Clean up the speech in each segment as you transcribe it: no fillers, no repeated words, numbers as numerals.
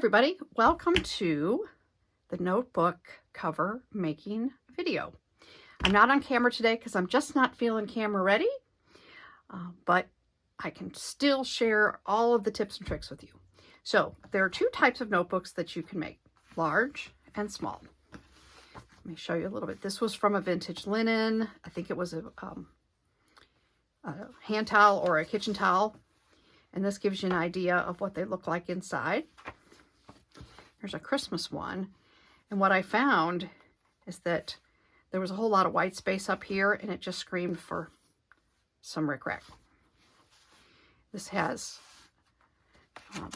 everybody, welcome to the notebook cover making video. I'm not on camera today because I'm just not feeling camera ready, but I can still share all of the tips and tricks with you. So there are two types of notebooks that you can make, large and small. Let me show you a little bit. This was from a Vintage Linen. I think it was a hand towel or a kitchen towel. And this gives you an idea of what they look like inside. Here's a Christmas one. And what I found is that there was a whole lot of white space up here and it just screamed for some rickrack. This has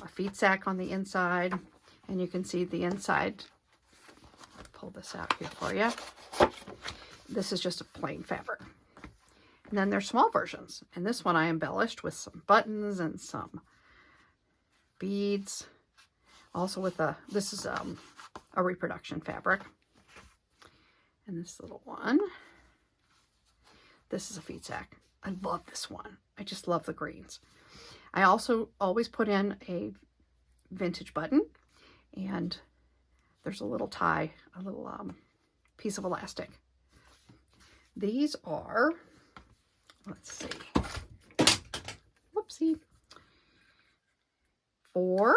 a feed sack on the inside, and you can see the inside. I'll pull this out here for you. This is just a plain fabric. And then there's small versions. And this one I embellished with some buttons and some beads. Also with this is a reproduction fabric. And this little one, this is a feed sack. I love this one. I just love the greens. I also always put in a vintage button, and there's a little tie, a little piece of elastic. These are, let's see, whoopsie, 4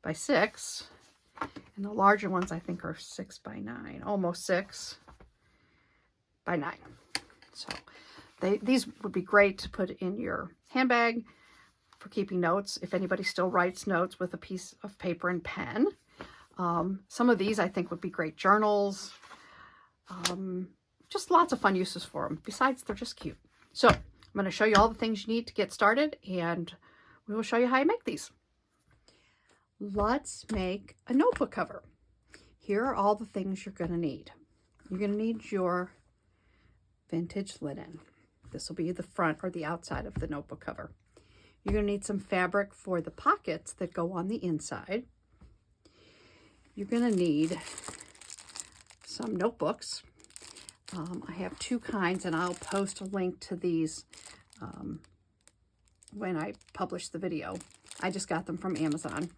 by 6, and the larger ones I think are 6 by 9, almost 6 by 9. So these would be great to put in your handbag for keeping notes, if anybody still writes notes with a piece of paper and pen. Some of these I think would be great journals. Just lots of fun uses for them. Besides, they're just cute. So I'm going to show you all the things you need to get started, and we will show you how you make these. Let's make a notebook cover. Here are all the things you're going to need. You're going to need your Vintage Linen. This will be the front or the outside of the notebook cover. You're going to need some fabric for the pockets that go on the inside. You're going to need some notebooks. I have 2 kinds, and I'll post a link to these when I publish the video. I just got them from Amazon.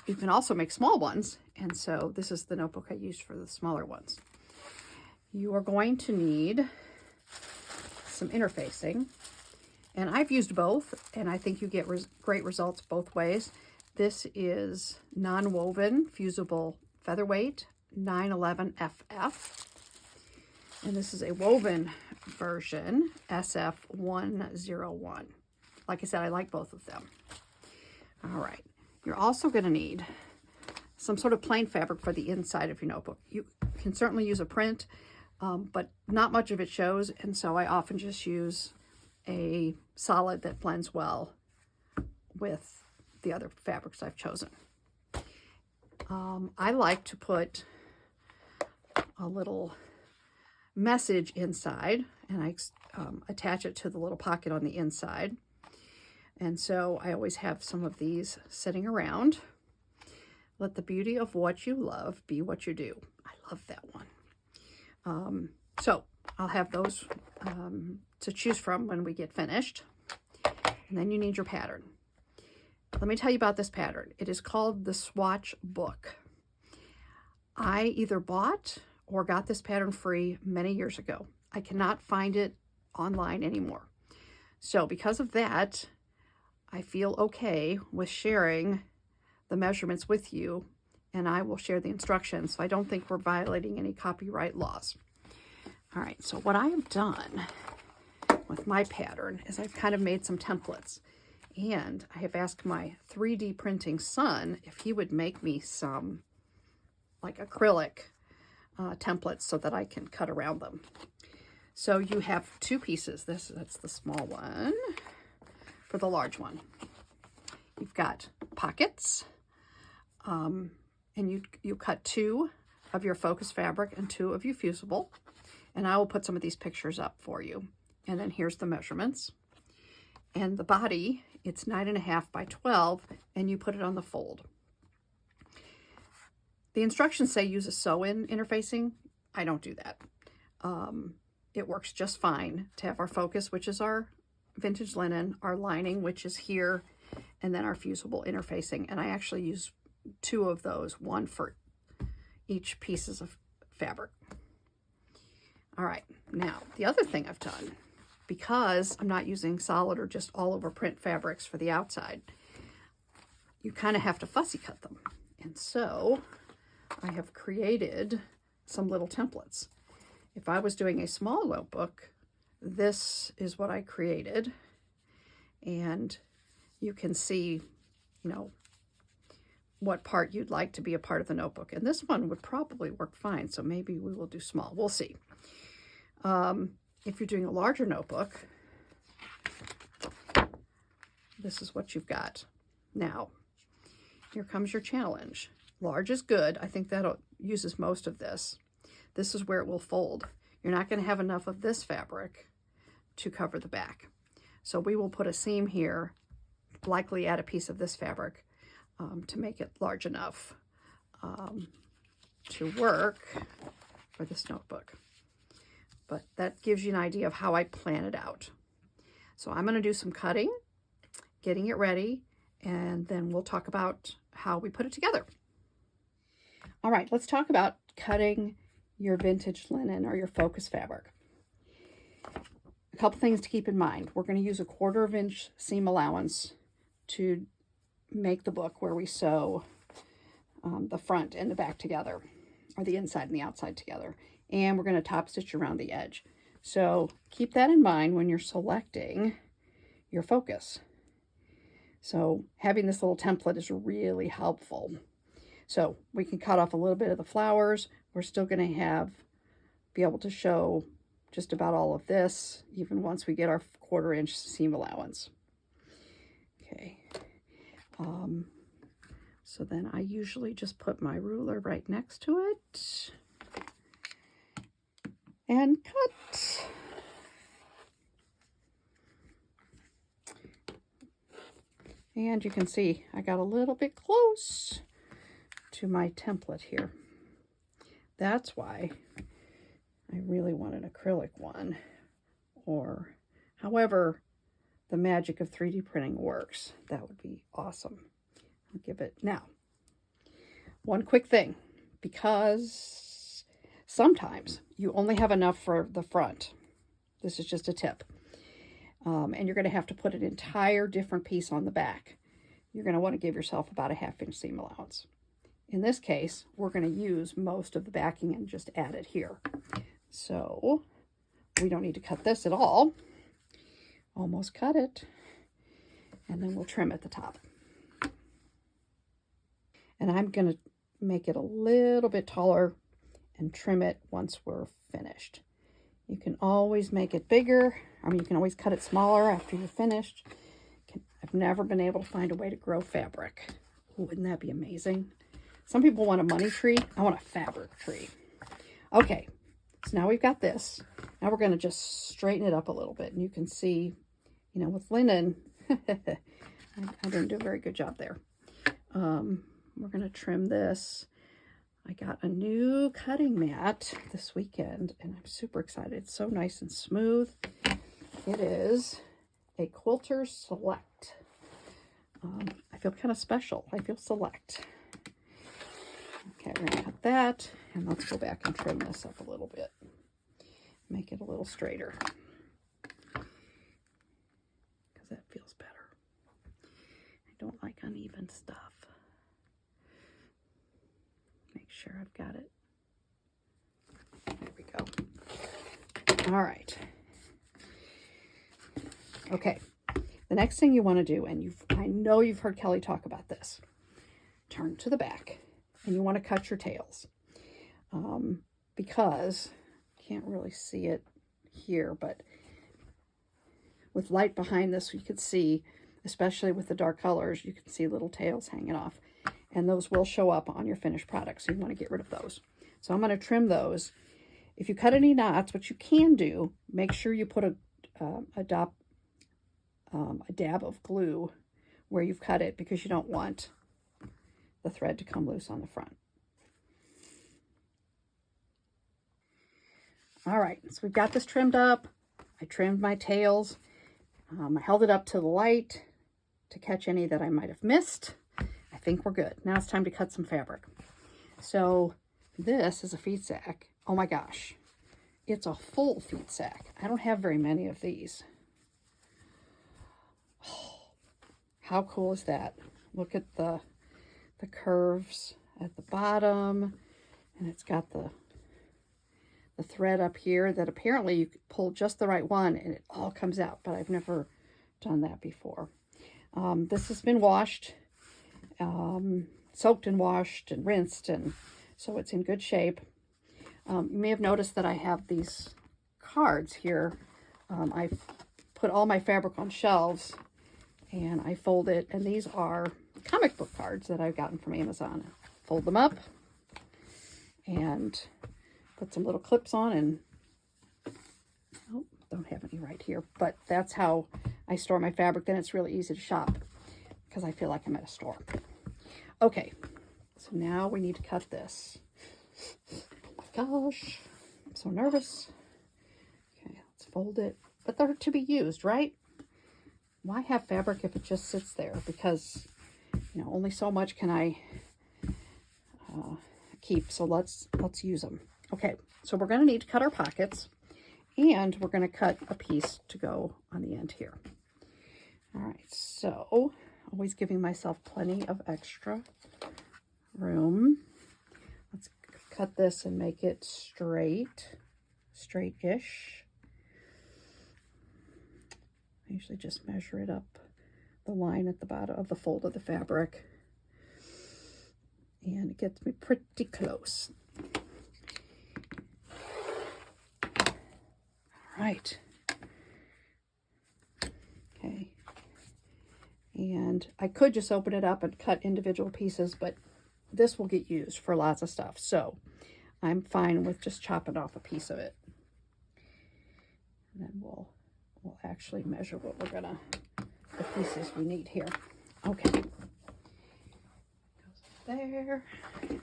You can also make small ones, and so this is the notebook I used for the smaller ones. You are going to need some interfacing, and I've used both, and I think you get great results both ways. This is non-woven fusible featherweight 911FF, and this is a woven version SF101. Like I said, I like both of them. All right, you're also going to need some sort of plain fabric for the inside of your notebook. You can certainly use a print, but not much of it shows, and so I often just use a solid that blends well with the other fabrics I've chosen. I like to put a little message inside, and I attach it to the little pocket on the inside. And so I always have some of these sitting around. Let the beauty of what you love be what you do. I love that one. So I'll have those to choose from when we get finished. And then you need your pattern. Let me tell you about this pattern. It is called the Swatch Book. I either bought or got this pattern free many years ago. I cannot find it online anymore. So because of that, I feel okay with sharing the measurements with you, and I will share the instructions. So I don't think we're violating any copyright laws. All right, so what I have done with my pattern is I've kind of made some templates, and I have asked my 3D printing son if he would make me some like acrylic templates so that I can cut around them. So you have 2 pieces. That's the small one. For the large one, you've got pockets, and you cut 2 of your focus fabric and 2 of your fusible, and I will put some of these pictures up for you. And then here's the measurements. And the body, it's 9.5 by 12, and you put it on the fold. The instructions say use a sew-in interfacing. I don't do that. It works just fine to have our focus, which is our Vintage Linen, our lining, which is here, and then our fusible interfacing. And I actually use 2 of those, one for each pieces of fabric. All right, now the other thing I've done, because I'm not using solid or just all over print fabrics for the outside, you kind of have to fussy cut them. And so I have created some little templates. If I was doing a small notebook, this is what I created. And you can see, you know, what part you'd like to be a part of the notebook. And this one would probably work fine, so maybe we will do small. We'll see. If you're doing a larger notebook, this is what you've got. Now, here comes your challenge. Large is good. I think that uses most of this. This is where it will fold. You're not going to have enough of this fabric to cover the back. So we will put a seam here, likely add a piece of this fabric to make it large enough to work for this notebook. But that gives you an idea of how I plan it out. So I'm going to do some cutting, getting it ready, and then we'll talk about how we put it together. All right, let's talk about cutting your vintage linen or your focus fabric. A couple things to keep in mind. We're going to use a 1/4 inch seam allowance to make the book where we sew the front and the back together, or the inside and the outside together. And we're going to top stitch around the edge. So keep that in mind when you're selecting your focus. So having this little template is really helpful. So we can cut off a little bit of the flowers. We're still going to be able to show just about all of this, even once we get our 1/4 inch seam allowance. Okay. So then I usually just put my ruler right next to it and cut. And you can see I got a little bit close to my template here. That's why I really want an acrylic one, or however the magic of 3D printing works. That would be awesome. I'll give it now. One quick thing, because sometimes you only have enough for the front. This is just a tip. And you're going to have to put an entire different piece on the back. You're going to want to give yourself about a 1/2 inch seam allowance. In this case, we're going to use most of the backing and just add it here. So we don't need to cut this at all. Almost cut it. And then we'll trim at the top. And I'm going to make it a little bit taller and trim it once we're finished. You can always make it bigger. I mean, you can always cut it smaller after you're finished. I've never been able to find a way to grow fabric. Wouldn't that be amazing? Some people want a money tree. I want a fabric tree. Okay, so now we've got this. Now we're going to just straighten it up a little bit. And you can see, you know, with linen, I didn't do a very good job there. We're going to trim this. I got a new cutting mat this weekend, and I'm super excited. It's so nice and smooth. It is a Quilter Select. I feel kind of special. I feel select. Okay, we're going to cut that, and let's go back and trim this up a little bit. Make it a little straighter, because that feels better. I don't like uneven stuff. Make sure I've got it. There we go. All right. Okay. The next thing you want to do, and I know you've heard Kelly talk about this, turn to the back, and you want to cut your tails. Because you can't really see it here, but with light behind this, you can see, especially with the dark colors, you can see little tails hanging off. And those will show up on your finished product, so you want to get rid of those. So I'm going to trim those. If you cut any knots, what you can do, make sure you put a dab of glue where you've cut it, because you don't want the thread to come loose on the front. All right, so we've got this trimmed up. I trimmed my tails. I held it up to the light, to catch any that I might have missed. I think we're good. Now it's time to cut some fabric. So this is a feed sack. Oh my gosh. It's a full feed sack. I don't have very many of these. Oh, how cool is that? Look at the curves at the bottom, and it's got the thread up here that apparently you pull just the right one and it all comes out, but I've never done that before. This has been washed, soaked and washed and rinsed, and so it's in good shape. You may have noticed that I have these cards here. I've put all my fabric on shelves and I fold it, and these are comic book cards that I've gotten from Amazon. Fold them up and put some little clips on, and oh, don't have any right here, but that's how I store my fabric. Then it's really easy to shop because I feel like I'm at a store. Okay, so now we need to cut this. Oh my gosh, I'm so nervous. Okay, let's fold it. But they're to be used, right? Why have fabric if it just sits there? Because, you know, only so much can I keep. So let's use them. Okay, so we're going to need to cut our pockets, and we're going to cut a piece to go on the end here. All right, so always giving myself plenty of extra room. Let's cut this and make it straight-ish. I usually just measure it up the line at the bottom of the fold of the fabric, and it gets me pretty close. All right. Okay. And I could just open it up and cut individual pieces, but this will get used for lots of stuff. So I'm fine with just chopping off a piece of it. And then we'll actually measure what we're gonna, the pieces we need here. Okay. Goes there. You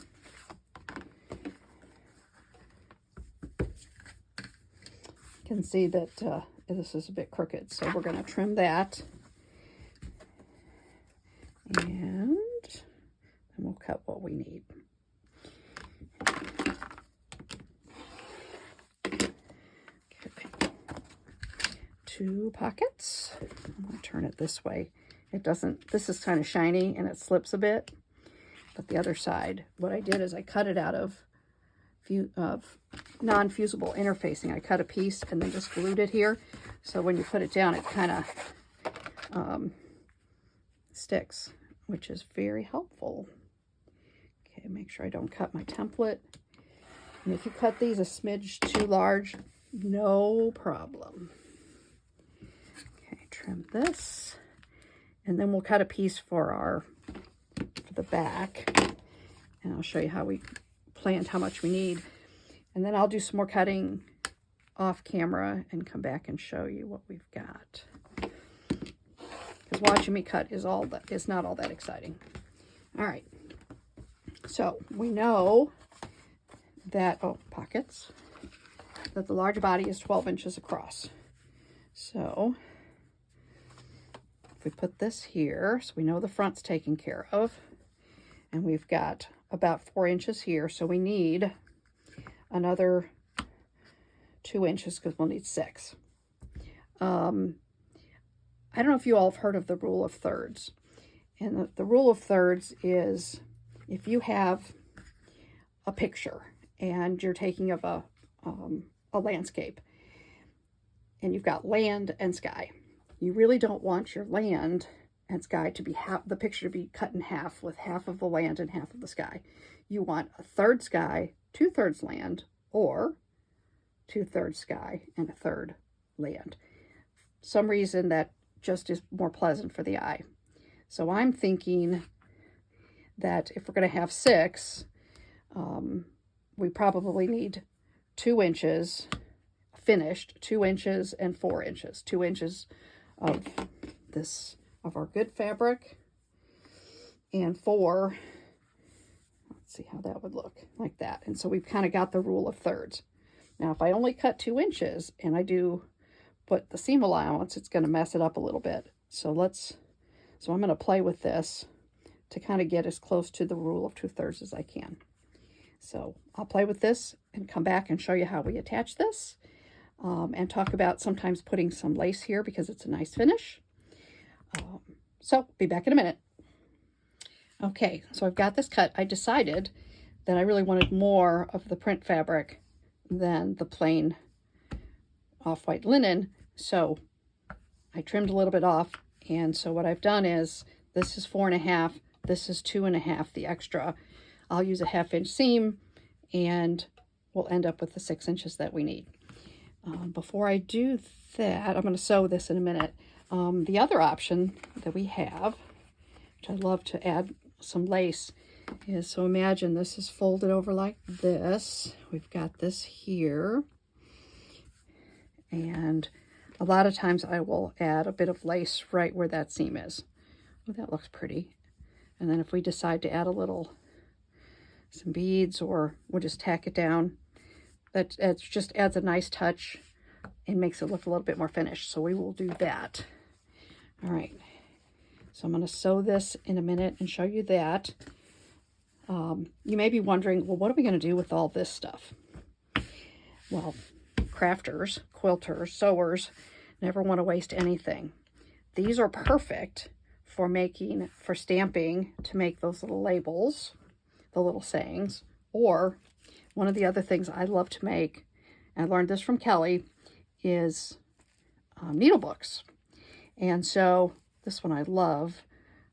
can see that this is a bit crooked, so we're gonna trim that. And then we'll cut what we need. Okay. 2 pockets. I'm going to turn it this way. It doesn't, this is kind of shiny and it slips a bit. But the other side, what I did is I cut it out of non-fusible interfacing. I cut a piece and then just glued it here. So when you put it down, it kind of sticks, which is very helpful. Okay, make sure I don't cut my template. And if you cut these a smidge too large, no problem. Okay, trim this. And then we'll cut a piece for the back. And I'll show you how we planned how much we need. And then I'll do some more cutting off camera and come back and show you what we've got. Because watching me cut is not all that exciting. All right. So we know that, pockets, that the large body is 12 inches across. So if we put this here, so we know the front's taken care of, and we've got about 4 inches here, so we need another 2 inches because we'll need 6. I don't know if you all have heard of the rule of thirds. And the rule of thirds is if you have a picture and you're taking of a landscape and you've got land and sky, you really don't want your land and sky to be the picture to be cut in half, with half of the land and half of the sky. You want a third sky, 2/3 land, or 2/3 sky and a third land. Some reason that just is more pleasant for the eye. So I'm thinking that if we're going to have 6, we probably need 2 inches finished, 2 inches and 4 inches. 2 inches of our good fabric, and 4, let's see how that would look, like that. And so we've kind of got the rule of thirds. Now, if I only cut 2 inches and I do put the seam allowance, it's going to mess it up a little bit. So let's So I'm going to play with this to kind of get as close to the rule of 2/3 as I can. So I'll play with this and come back and show you how we attach this, and talk about sometimes putting some lace here because it's a nice finish. So be back in a minute. Okay, so I've got this cut. I decided that I really wanted more of the print fabric than the plain off-white linen, so I trimmed a little bit off. And so what I've done is, this is 4.5, this is 2.5, the extra. I'll use a 1/2 inch seam and we'll end up with the 6 inches that we need. Before I do that, I'm going to sew this in a minute. The other option that we have, which I love to add some lace, is, so imagine this is folded over like this. We've got this here. And a lot of times I will add a bit of lace right where that seam is. Oh, that looks pretty. And then if we decide to add some beads, or we'll just tack it down, that just adds a nice touch and makes it look a little bit more finished. So we will do that. All right. So I'm going to sew this in a minute and show you that. You may be wondering, well, what are we going to do with all this stuff? Well, crafters, quilters, sewers never want to waste anything. These are perfect for stamping, to make those little labels, the little sayings. Or one of the other things I love to make, and I learned this from Kelly, is needle books. And so this one I love.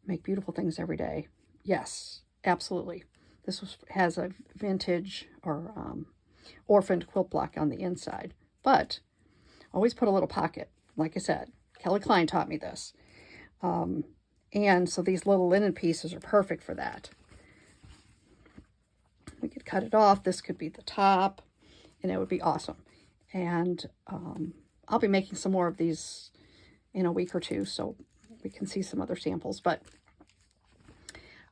Make beautiful things every day. Yes, absolutely. This has a vintage or orphaned quilt block on the inside, but always put a little pocket. Like I said, Kelly Klein taught me this. And so these little linen pieces are perfect for that. We could cut it off. This could be the top, and it would be awesome. And I'll be making some more of these in a week or two, so we can see some other samples. But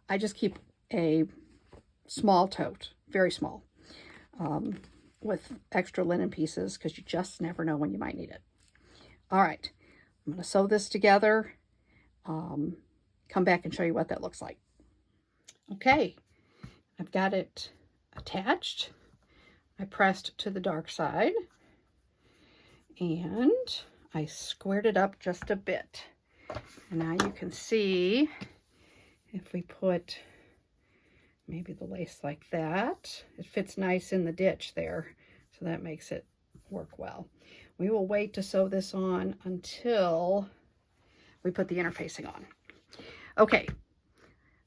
I just keep a small tote, very small, with extra linen pieces, because you just never know when you might need it. All right, I'm going to sew this together, come back and show you what that looks like. Okay, I've got it attached. I pressed to the dark side, and I squared it up just a bit. And now you can see, if we put maybe the lace like that, it fits nice in the ditch there, so that makes it work well. We will wait to sew this on until we put the interfacing on. Okay,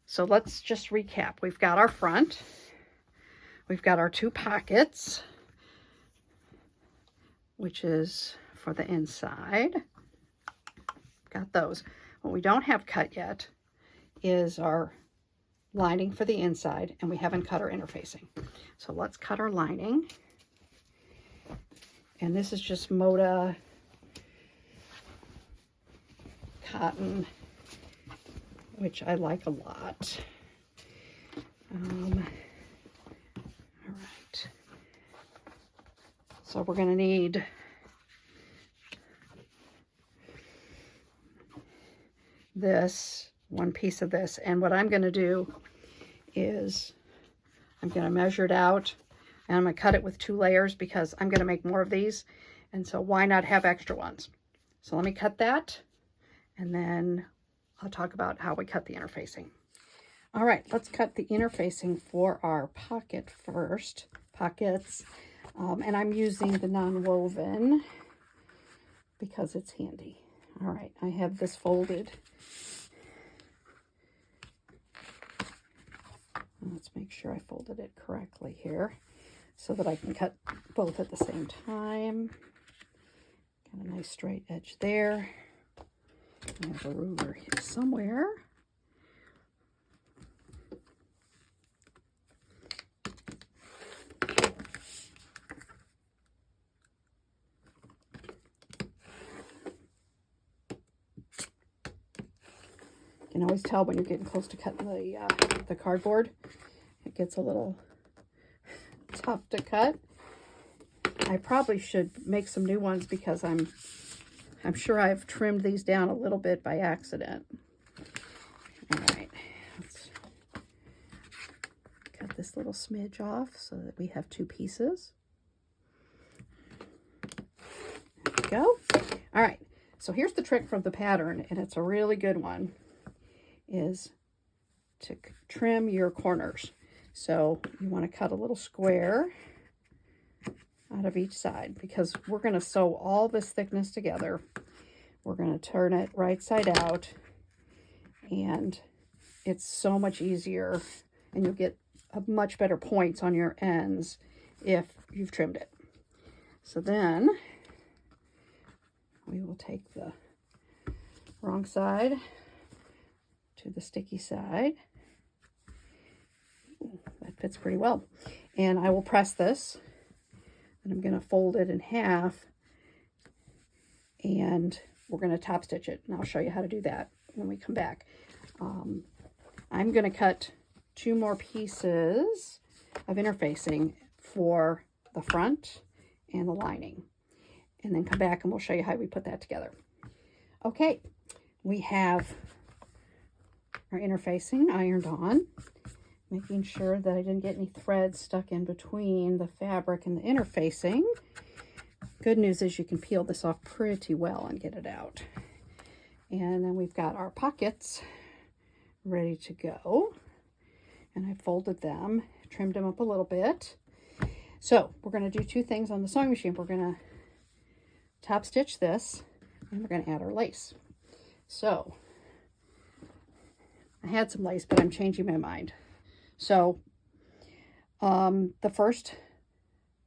so let's just recap. We've got our front, we've got our 2 pockets, which is for the inside. Got those. What we don't have cut yet is our lining for the inside, and we haven't cut our interfacing. So let's cut our lining. And this is just Moda cotton, which I like a lot. All right. So we're going to need this, one piece of this. And what I'm going to do is I'm going to measure it out, and I'm going to cut it with 2 layers because I'm going to make more of these. And so why not have extra ones? So let me cut that, and then I'll talk about how we cut the interfacing. All right, let's cut the interfacing for our pockets. And I'm using the non-woven because it's handy. All right, I have this folded. Let's make sure I folded it correctly here so that I can cut both at the same time. Got a nice straight edge there. I have a ruler here somewhere. You can always tell when you're getting close to cutting the cardboard. It gets a little tough to cut. I probably should make some new ones because I'm sure I've trimmed these down a little bit by accident. this little smidge off so that we have 2 pieces. There we go. All right, so here's the trick from the pattern, and it's a really good one, is to trim your corners. So you want to cut a little square out of each side, because we're going to sew all this thickness together. We're going to turn it right side out, and it's so much easier, and you'll get a much better points on your ends if you've trimmed it. So then we will take the wrong side to the sticky side. Ooh, that fits pretty well. And I will press this, and I'm going to fold it in half, and we're going to top stitch it. And I'll show you how to do that when we come back. I'm going to cut 2 more pieces of interfacing for the front and the lining, and then come back and we'll show you how we put that together. Okay, we have our interfacing ironed on, making sure that I didn't get any threads stuck in between the fabric and the interfacing. Good news is you can peel this off pretty well and get it out. And then we've got our pockets ready to go. And I folded them, trimmed them up a little bit. So we're going to do 2 things on the sewing machine. We're going to top stitch this, and we're going to add our lace. So I had some lace, but I'm changing my mind. So the first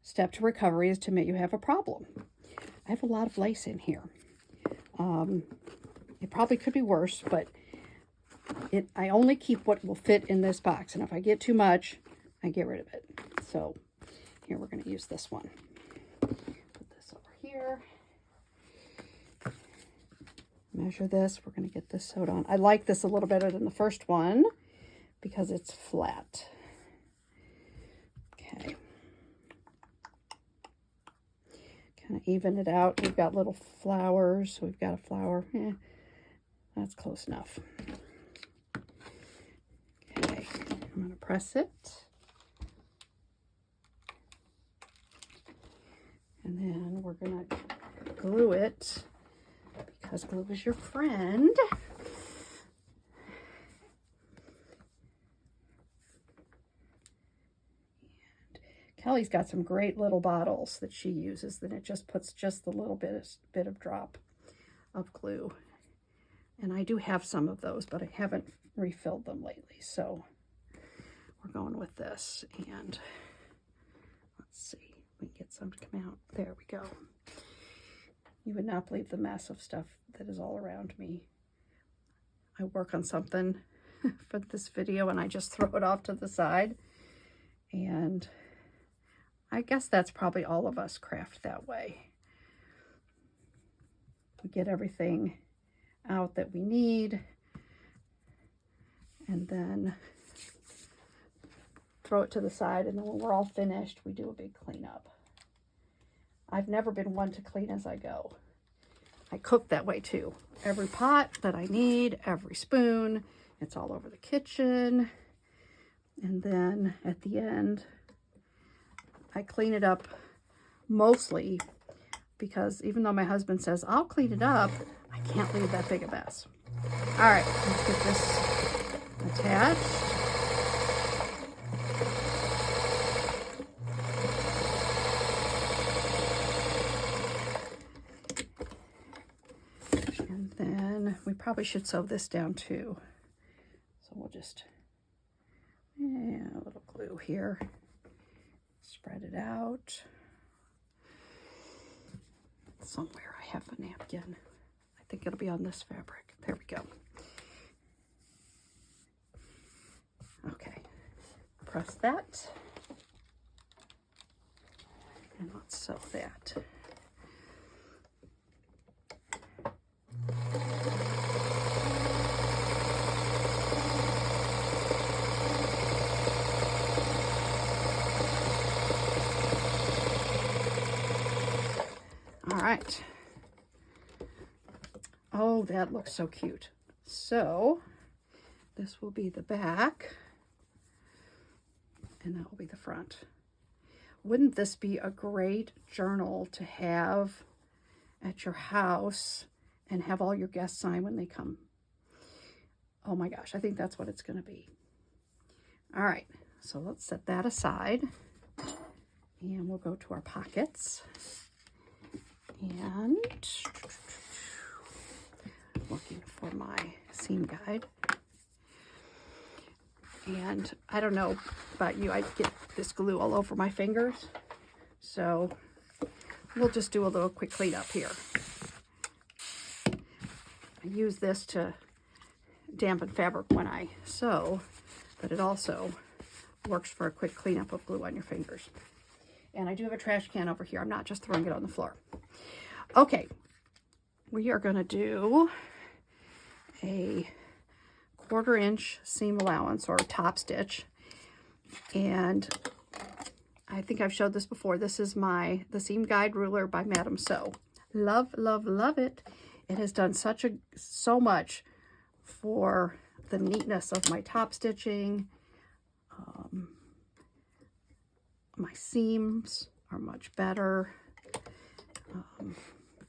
step to recovery is to admit you have a problem. I have a lot of lace in here. It probably could be worse, but I only keep what will fit in this box, and if I get too much, I get rid of it. So here, we're going to use this one. Put this over here. Measure this. We're going to get this sewed on. I like this a little better than the first one because it's flat. Okay. Kind of even it out. We've got little flowers. So we've got a flower. That's close enough. Okay. I'm going to press it. And then we're going to glue it, because glue is your friend. And Kelly's got some great little bottles that she uses, that it just puts just a little bit of drop of glue. And I do have some of those, but I haven't refilled them lately. So we're going with this, and let's see. We can get some to come out. There we go. You would not believe the mess of stuff that is all around me. I work on something for this video and I just throw it off to the side. And I guess that's probably all of us craft that way. We get everything out that we need, and then throw it to the side, and then when we're all finished, we do a big cleanup. I've never been one to clean as I go. I cook that way too. Every pot that I need, every spoon, it's all over the kitchen. And then at the end, I clean it up mostly, because even though my husband says, I'll clean it up, I can't leave that big a mess. All right, let's get this attached. We probably should sew this down too. So we'll just, a little glue here. Spread it out. Somewhere I have a napkin. I think it'll be on this fabric. There we go. Okay. Press that. And let's sew that. All right. Oh, that looks so cute. So this will be the back, and that will be the front. Wouldn't this be a great journal to have at your house and have all your guests sign when they come? Oh my gosh, I think that's what it's going to be. All right, so let's set that aside. And we'll go to our pockets. And looking for my seam guide. And I don't know about you, I get this glue all over my fingers. So we'll just do a little quick cleanup here. I use this to dampen fabric when I sew, but it also works for a quick cleanup of glue on your fingers. And I do have a trash can over here. I'm not just throwing it on the floor. Okay, we are going to do a 1/4 inch seam allowance or top stitch. And I think I've showed this before. This is the Seam Guide Ruler by Madame Sew. Love, love, love it. It has done so much for the neatness of my top stitching. My seams are much better.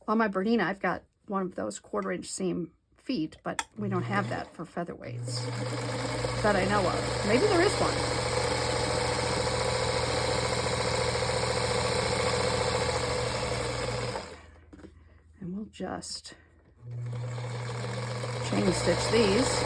On my Bernina, I've got one of those 1/4 inch seam feet, but we don't have that for featherweights that I know of. Maybe there is one. And we'll just chain stitch these.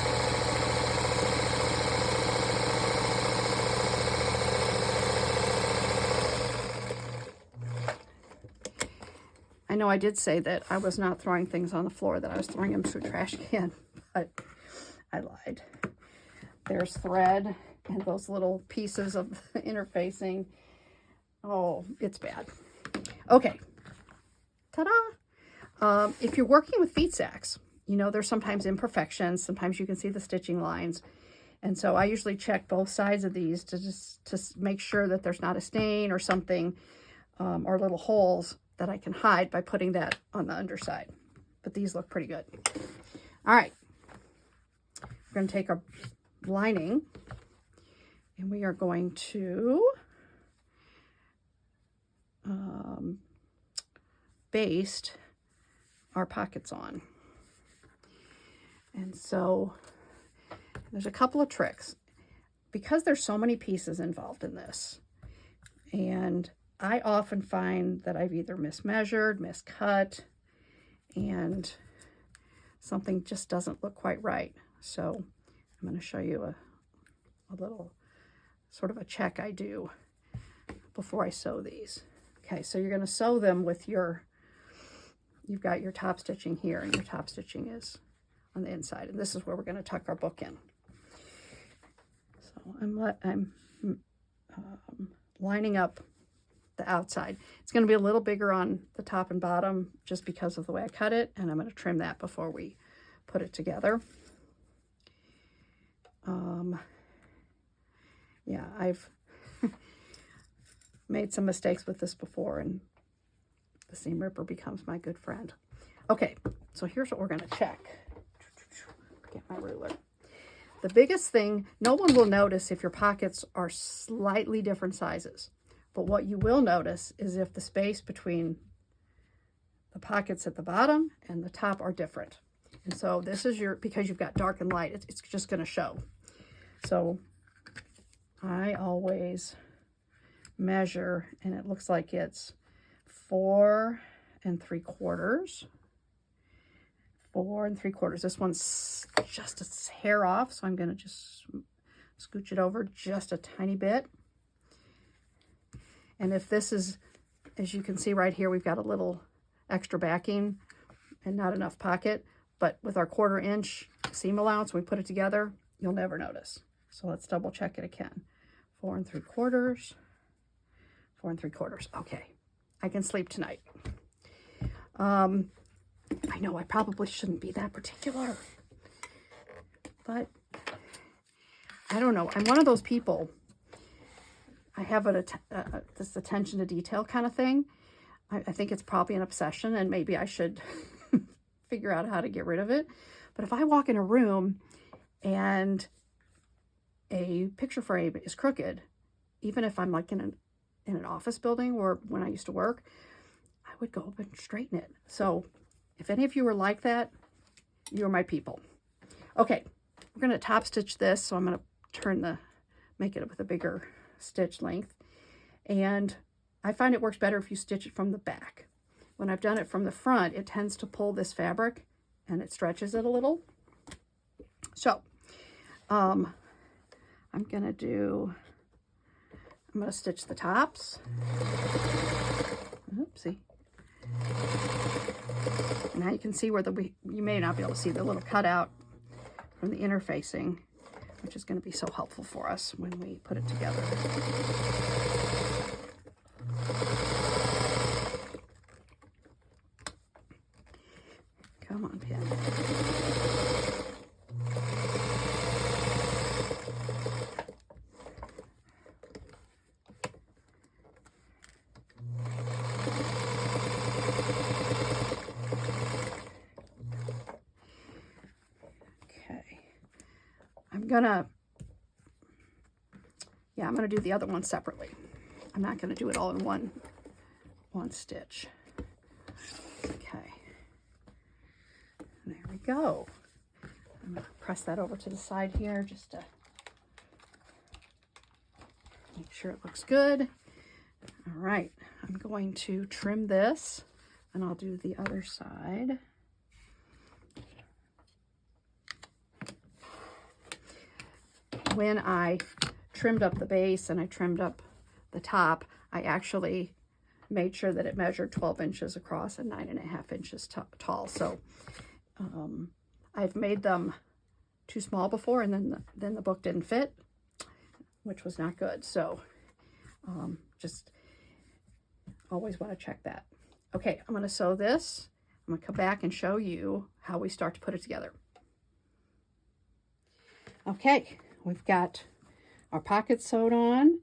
I know I did say that I was not throwing things on the floor, that I was throwing them to a trash can, but I lied. There's thread and those little pieces of interfacing. Oh, it's bad. Okay. Ta-da! If you're working with feet sacks, you know there's sometimes imperfections. Sometimes you can see the stitching lines. And so I usually check both sides of these to make sure that there's not a stain or something, or little holes that I can hide by putting that on the underside. But these look pretty good. All right. We're going to take our lining and we are going to baste our pockets on. And so there's a couple of tricks. Because there's so many pieces involved in this, and I often find that I've either mismeasured, miscut, and something just doesn't look quite right. So I'm going to show you a little sort of a check I do before I sew these. Okay, so you're going to sew them with you've got your top stitching here, and your top stitching is on the inside. And this is where we're going to tuck our book in. So I'm lining up the outside. It's going to be a little bigger on the top and bottom just because of the way I cut it, and I'm going to trim that before we put it together. Yeah, I've made some mistakes with this before, and the seam ripper becomes my good friend. Okay, so here's what we're going to check. Get my ruler. The biggest thing, no one will notice if your pockets are slightly different sizes. But what you will notice is if the space between the pockets at the bottom and the top are different. And so this is because you've got dark and light, it's just going to show. So I always measure, and it looks like it's 4 3/4. 4 3/4. This one's just a hair off, so I'm going to just scooch it over just a tiny bit. And if this is, as you can see right here, we've got a little extra backing and not enough pocket. But with our 1/4 inch seam allowance, when we put it together, you'll never notice. So let's double check it again. 4 3/4. 4 3/4. Okay, I can sleep tonight. I know I probably shouldn't be that particular, but I don't know. I'm one of those people. I have this attention to detail kind of thing. I think it's probably an obsession, and maybe I should figure out how to get rid of it. But if I walk in a room and a picture frame is crooked, even if I'm like in an office building or when I used to work, I would go up and straighten it. So if any of you are like that, you're my people. Okay, we're going to top stitch this. So I'm going to make it with a bigger stitch length. And I find it works better if you stitch it from the back. When I've done it from the front, it tends to pull this fabric and it stretches it a little. So I'm going to stitch the tops. Oopsie. Now you can see where you may not be able to see the little cutout from the interfacing, which is going to be so helpful for us when we put it together. Come on, pin. I'm gonna do the other one separately. I'm not gonna do it all in one stitch. Okay, there we go. I'm gonna press that over to the side here just to make sure it looks good. All right, I'm going to trim this and I'll do the other side. When I trimmed up the base and I trimmed up the top, I actually made sure that it measured 12 inches across and 9.5 inches tall. So I've made them too small before, and then the book didn't fit, which was not good. So just always want to check that. Okay, I'm going to sew this. I'm going to come back and show you how we start to put it together. Okay, we've got our pocket sewed on.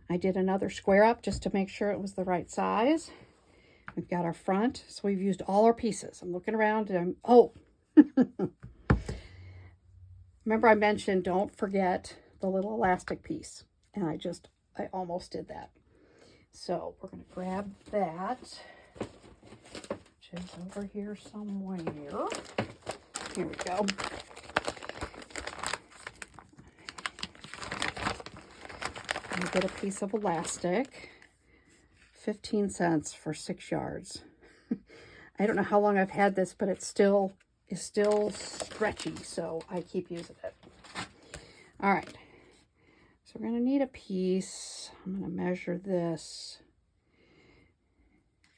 I did another square up just to make sure it was the right size. We've got our front, so we've used all our pieces. I'm looking around and oh, remember I mentioned don't forget the little elastic piece, and I almost did that. So we're going to grab that, which is over here somewhere. Here we go. I get a piece of elastic, 15 cents for 6 yards. I don't know how long I've had this, but it still is stretchy, so I keep using it. All right, so we're going to need a piece. I'm going to measure this,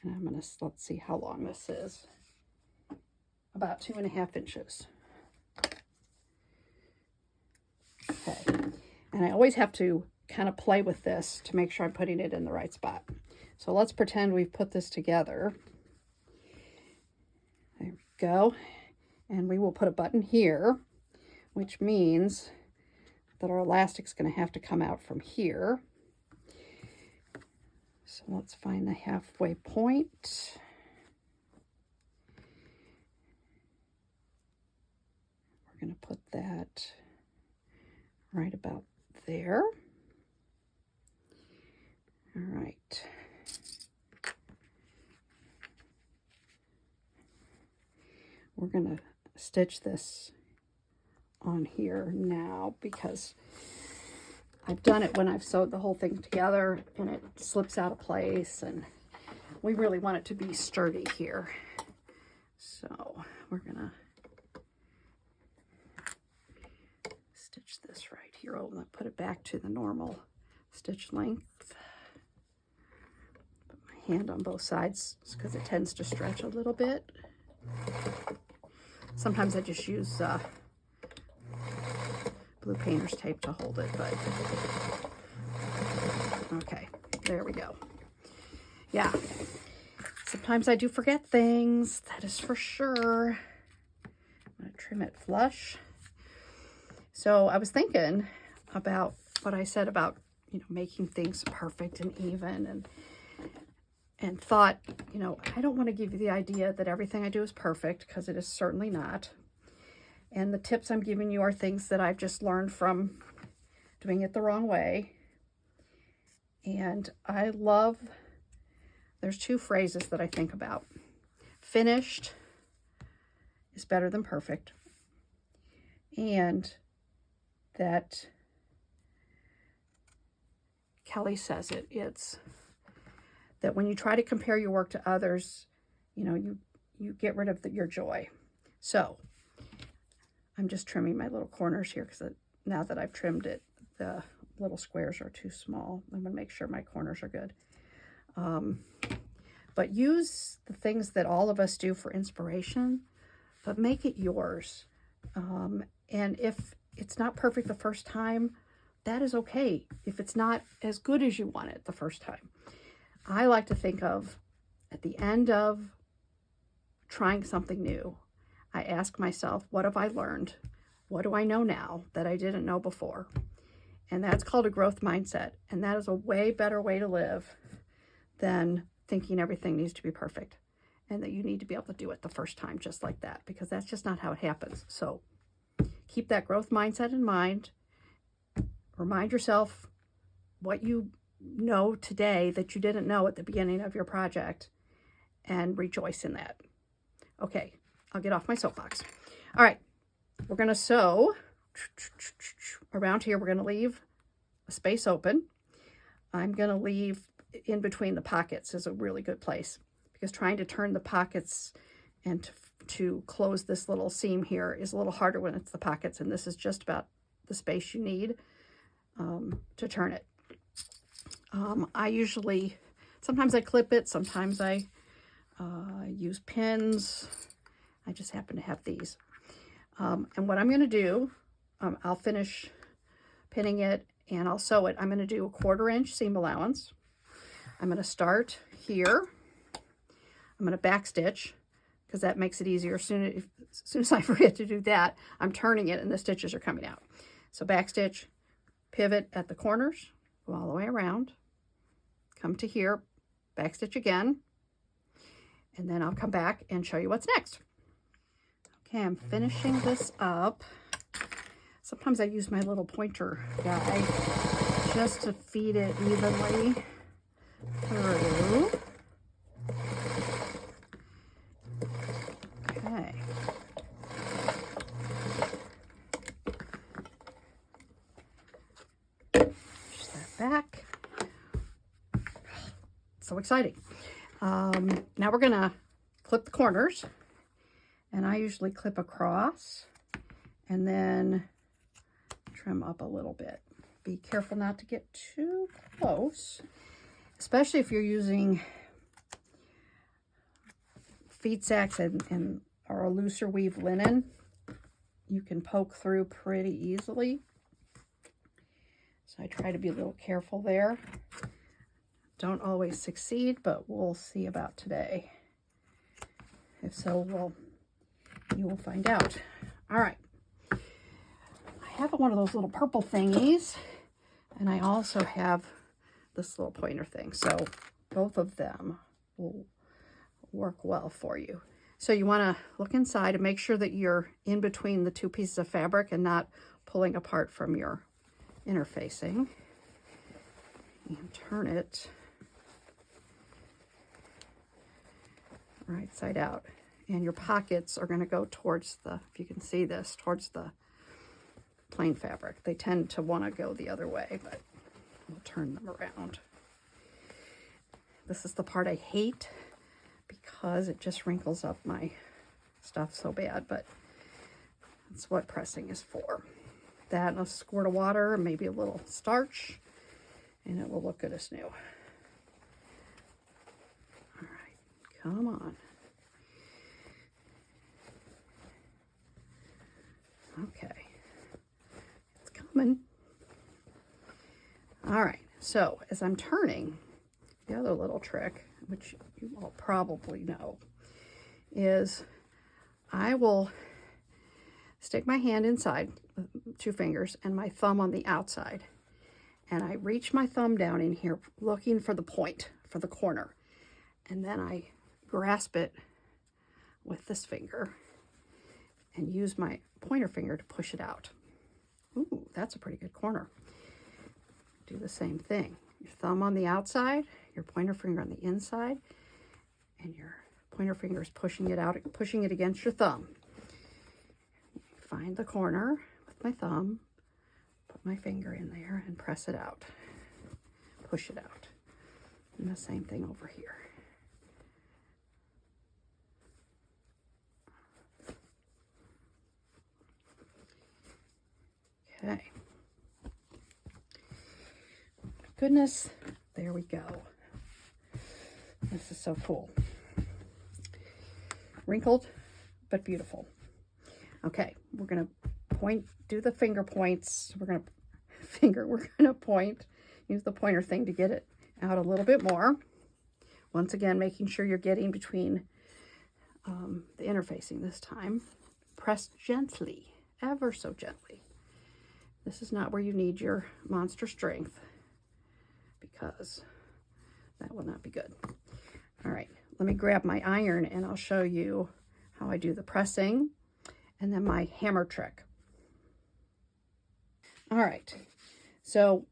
and I'm going to, let's see how long this is. About 2.5 inches. Okay, and I always have to kind of play with this to make sure I'm putting it in the right spot. So let's pretend we've put this together. There we go. And we will put a button here, which means that our elastic's going to have to come out from here. So let's find the halfway point. We're going to put that right about there. All right. We're going to stitch this on here now because I've done it when I've sewed the whole thing together and it slips out of place, and we really want it to be sturdy here. So we're going to stitch this right here. Oh, and put it back to the normal stitch length. Hand on both sides because it tends to stretch a little bit. Sometimes I just use blue painter's tape to hold it, but okay, there we go. Yeah, sometimes I do forget things, that is for sure. I'm going to trim it flush. So I was thinking about what I said about, making things perfect and even, and thought, I don't want to give you the idea that everything I do is perfect, because it is certainly not. And the tips I'm giving you are things that I've just learned from doing it the wrong way. And I love, there's two phrases that I think about. Finished is better than perfect. And that Kelly says it's that when you try to compare your work to others, you know, you get rid of your joy. So I'm just trimming my little corners here because now that I've trimmed it, the little squares are too small. I'm going to make sure my corners are good. But use the things that all of us do for inspiration, but make it yours. And if it's not perfect the first time, that is okay. If it's not as good as you want it the first time. I like to think of, at the end of trying something new, I ask myself, what have I learned? What do I know now that I didn't know before? And that's called a growth mindset. And that is a way better way to live than thinking everything needs to be perfect and that you need to be able to do it the first time just like that, because that's just not how it happens. So keep that growth mindset in mind. Remind yourself what you know today that you didn't know at the beginning of your project and rejoice in that. Okay, I'll get off my soapbox. All right, we're going to sew around here. We're going to leave a space open. I'm going to leave in between the pockets is a really good place, because trying to turn the pockets and to close this little seam here is a little harder when it's the pockets, and this is just about the space you need to turn it. I usually, sometimes I clip it, sometimes I use pins. I just happen to have these. And what I'm going to do, I'll finish pinning it and I'll sew it. I'm going to do a 1/4 inch seam allowance. I'm going to start here. I'm going to back stitch because that makes it easier. As soon as I forget to do that, I'm turning it and the stitches are coming out. So back stitch, pivot at the corners, go all the way around, come to here, back stitch again, and then I'll come back and show you what's next. Okay, I'm finishing this up. Sometimes I use my little pointer guy just to feed it evenly through. Okay. Push that back. So exciting. Now we're gonna clip the corners, and I usually clip across and then trim up a little bit. Be careful not to get too close, especially if you're using feed sacks and or a looser weave linen. You can poke through pretty easily. So I try to be a little careful there. Don't always succeed, but we'll see about today. If so, you will find out. All right. I have one of those little purple thingies, and I also have this little pointer thing. So both of them will work well for you. So you want to look inside and make sure that you're in between the two pieces of fabric and not pulling apart from your interfacing. And turn it right side out. And your pockets are going to go towards the, if you can see this, towards the plain fabric. They tend to want to go the other way, but we'll turn them around. This is the part I hate because it just wrinkles up my stuff so bad, but that's what pressing is for. That and a squirt of water, maybe a little starch, and it will look good as new. All right, come on. Okay, it's coming. All right, so as I'm turning, the other little trick, which you all probably know, is I will stick my hand inside, 2 fingers, and my thumb on the outside. And I reach my thumb down in here looking for the point, for the corner. And then I grasp it with this finger and use my pointer finger to push it out. Ooh, that's a pretty good corner. Do the same thing. Your thumb on the outside, your pointer finger on the inside, and your pointer finger is pushing it out, pushing it against your thumb. Find the corner with my thumb, put my finger in there and press it out. Push it out. And the same thing over here. Okay. Goodness, there we go. This is so cool. Wrinkled, but beautiful. Okay, we're gonna do the finger points. We're gonna point, use the pointer thing to get it out a little bit more. Once again, making sure you're getting between the interfacing this time. Press gently, ever so gently. This is not where you need your monster strength, because that will not be good. All right, let me grab my iron and I'll show you how I do the pressing and then my hammer trick. All right, so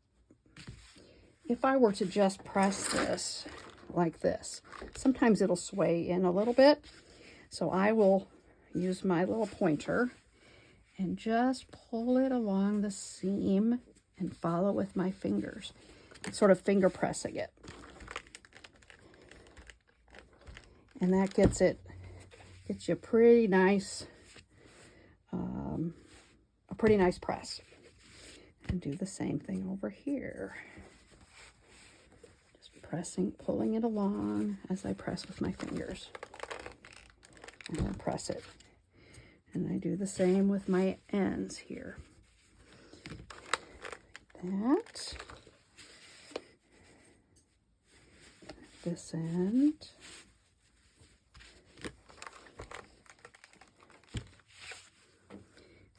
if I were to just press this like this, sometimes it'll sway in a little bit. So I will use my little pointer and just pull it along the seam and follow with my fingers, sort of finger pressing it. And that gets you pretty nice, a pretty nice press. And do the same thing over here. Just pressing, pulling it along as I press with my fingers. And then press it. And I do the same with my ends here. That. This end.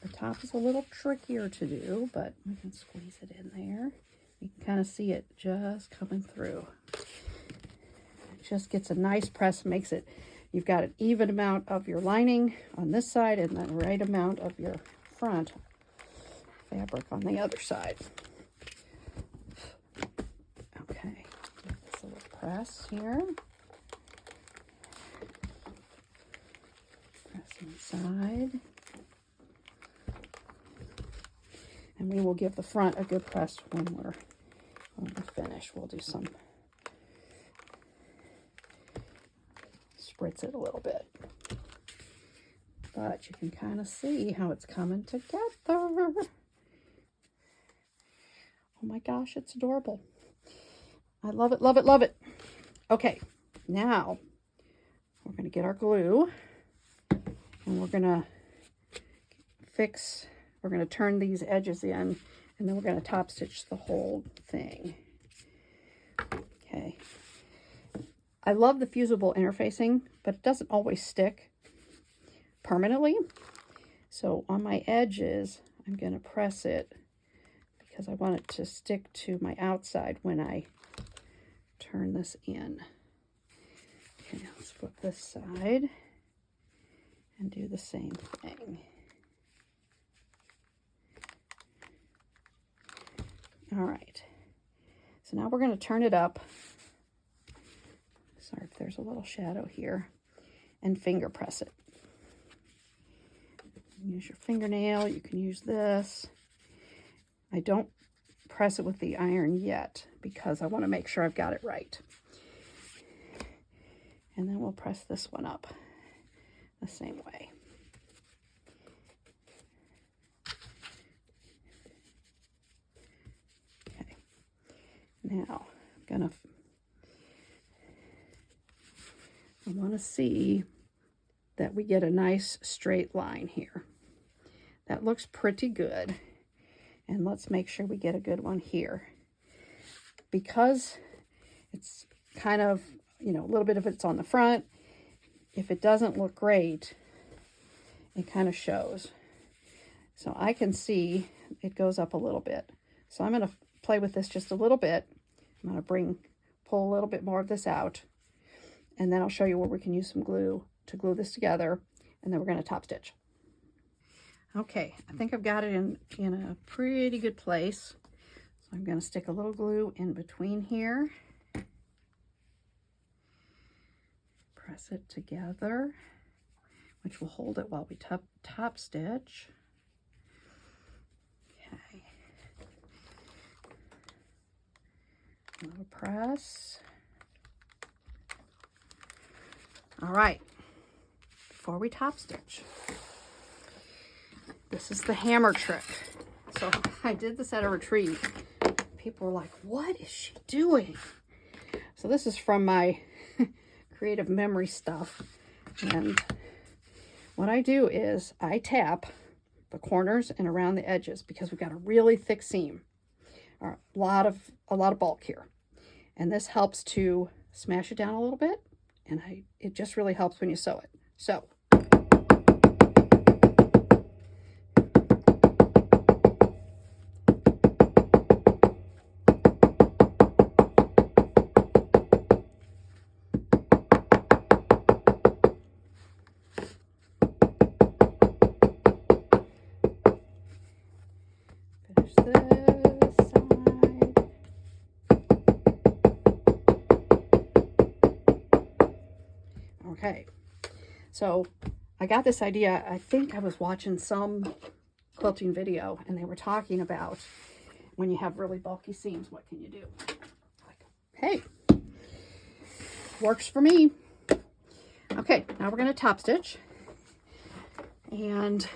The top is a little trickier to do, but we can squeeze it in there. You can kind of see it just coming through. It just gets a nice press, makes it, you've got an even amount of your lining on this side and the right amount of your front fabric on the other side. Okay, this little press here. Press inside. And we will give the front a good press when we're finished. We'll do some, spritz it a little bit. But you can kind of see how it's coming together. Oh my gosh, it's adorable. I love it, love it, love it. Okay, now we're going to get our glue and we're going to we're going to turn these edges in, and then we're going to top stitch the whole thing. Okay. I love the fusible interfacing, but it doesn't always stick permanently. So on my edges, I'm going to press it because I want it to stick to my outside when I turn this in. Okay, let's flip this side and do the same thing. All right, so now we're going to turn it up. Sorry if there's a little shadow here. And finger press it. Use your fingernail. You can use this. I don't press it with the iron yet because I want to make sure I've got it right. And then we'll press this one up the same way. Now, I want to see that we get a nice straight line here. That looks pretty good. And let's make sure we get a good one here. Because it's kind of, a little bit of it's on the front. If it doesn't look great, it kind of shows. So I can see it goes up a little bit. So I'm going to play with this just a little bit. I'm going to pull a little bit more of this out, and then I'll show you where we can use some glue to glue this together, and then we're going to top stitch. Okay, I think I've got it in a pretty good place. So I'm going to stick a little glue in between here. Press it together, which will hold it while we top stitch. Okay. A little press. All right. Before we top stitch, this is the hammer trick. So I did this at a retreat. People were like, what is she doing? So this is from my creative memory stuff. And what I do is I tap the corners and around the edges because we've got a really thick seam. A lot of bulk here. And this helps to smash it down a little bit. And it just really helps when you sew it. So finish this side. Okay, so I got this idea. I think I was watching some quilting video and they were talking about when you have really bulky seams, what can you do? Like, hey, works for me. Okay, now we're going to top stitch. And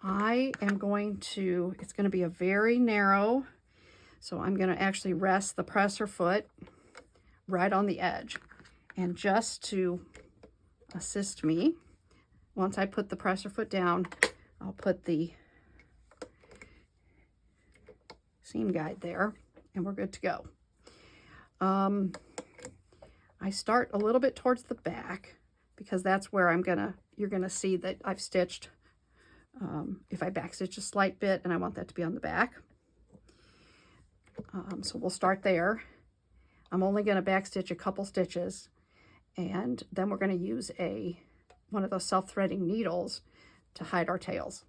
I am going to, it's going to be a very narrow, so I'm going to actually rest the presser foot right on the edge. And just to assist me, once I put the presser foot down, I'll put the seam guide there and we're good to go. I start a little bit towards the back because that's where you're gonna see that I've stitched. If I back stitch a slight bit and I want that to be on the back. So we'll start there. I'm only gonna back stitch a couple stitches and then we're gonna use one of those self-threading needles to hide our tails.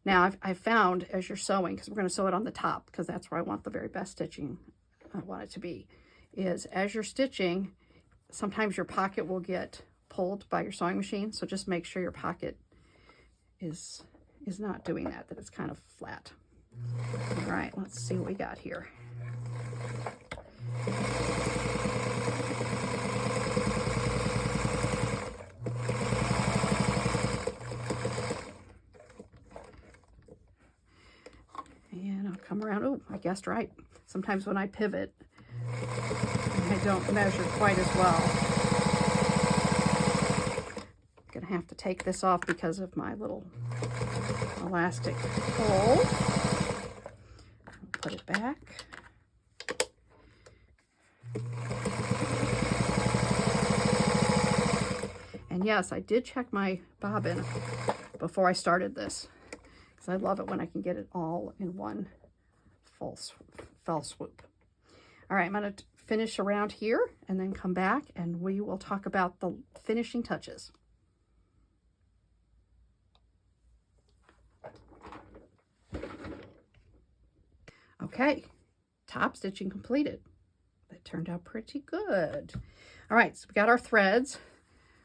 Now I've found as you're sewing, because we're going to sew it on the top because that's where I want the very best stitching I want it to be, is as you're stitching, sometimes your pocket will get pulled by your sewing machine. So just make sure your pocket is not doing that it's kind of flat. All right, let's see what we got here. And I'll come around. Oh, I guessed right. Sometimes when I pivot, I don't measure quite as well. I'm gonna have to take this off because of my little elastic hole. I'll put it back. And yes, I did check my bobbin before I started this, because I love it when I can get it all in one fell swoop. All right, I'm going to finish around here and then come back and we will talk about the finishing touches. Okay, top stitching completed. That turned out pretty good. All right, so we got our threads.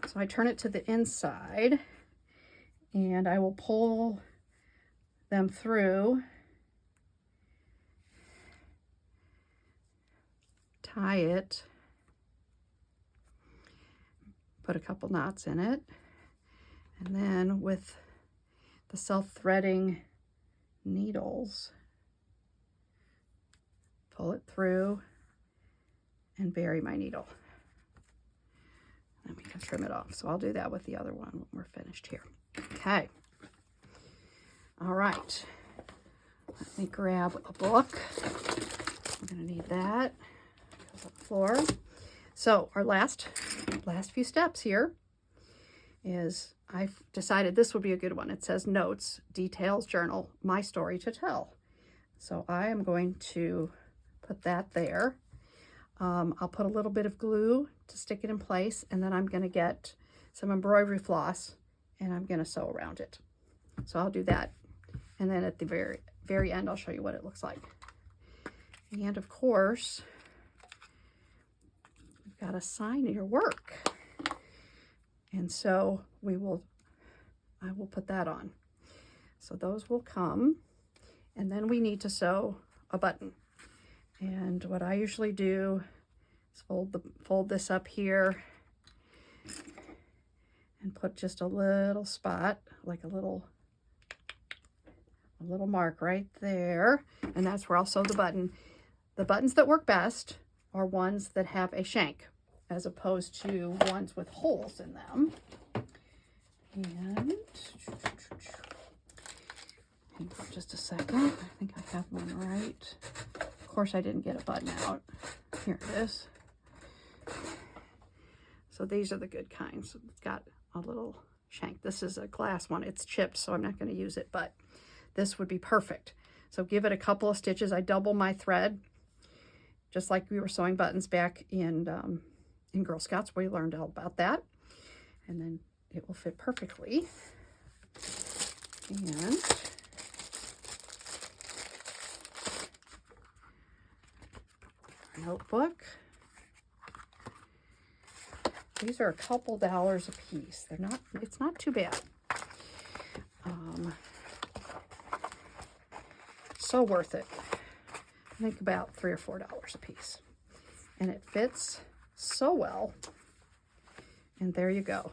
So I turn it to the inside and I will pull them through, tie it, put a couple knots in it, and then with the self-threading needles, pull it through and bury my needle. Then we can trim it off. So I'll do that with the other one when we're finished here. Okay. All right. Let me grab a book. I'm going to need that. It goes on the floor. So our last few steps here is I've decided this would be a good one. It says notes, details, journal, my story to tell. So I am going to put that there. I'll put a little bit of glue to stick it in place, and then I'm going to get some embroidery floss and I'm going to sew around it. So I'll do that. And then at the very end, I'll show you what it looks like. And of course, you've got to sign your work. And so I will put that on. So those will come, and then we need to sew a button. And what I usually do is fold this up here and put just a little spot, like a little mark right there, and that's where I'll sew the button. The buttons that work best are ones that have a shank, as opposed to ones with holes in them. And hang on just a second. I think I have one right. Of course, I didn't get a button out. Here it is. So these are the good kinds. It's got a little shank. This is a glass one. It's chipped, so I'm not going to use it, but this would be perfect. So give it a couple of stitches. I double my thread, just like we were sewing buttons back in Girl Scouts. We learned all about that. And then it will fit perfectly. And our notebook. These are a couple dollars a piece. It's not too bad. So worth it. I think about $3 or $4 a piece. And it fits so well. And there you go.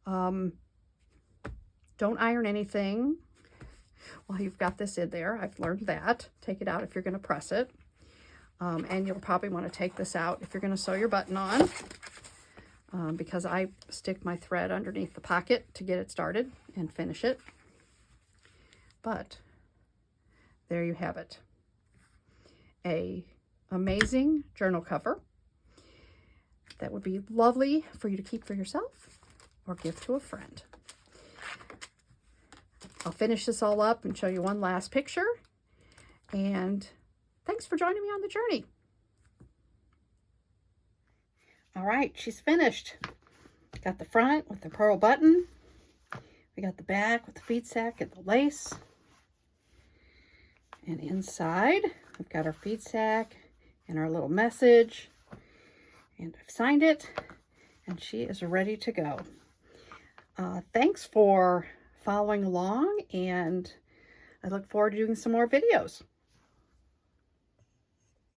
Don't iron anything while you've got this in there. I've learned that. Take it out if you're going to press it. And you'll probably want to take this out if you're going to sew your button on. Because I stick my thread underneath the pocket to get it started and finish it. But there you have it. An amazing journal cover that would be lovely for you to keep for yourself or give to a friend. I'll finish this all up and show you one last picture. And thanks for joining me on the journey. All right, she's finished. Got the front with the pearl button. We got the back with the feed sack and the lace. And inside, we've got our feed sack and our little message. And I've signed it, and she is ready to go. Thanks for following along, and I look forward to doing some more videos.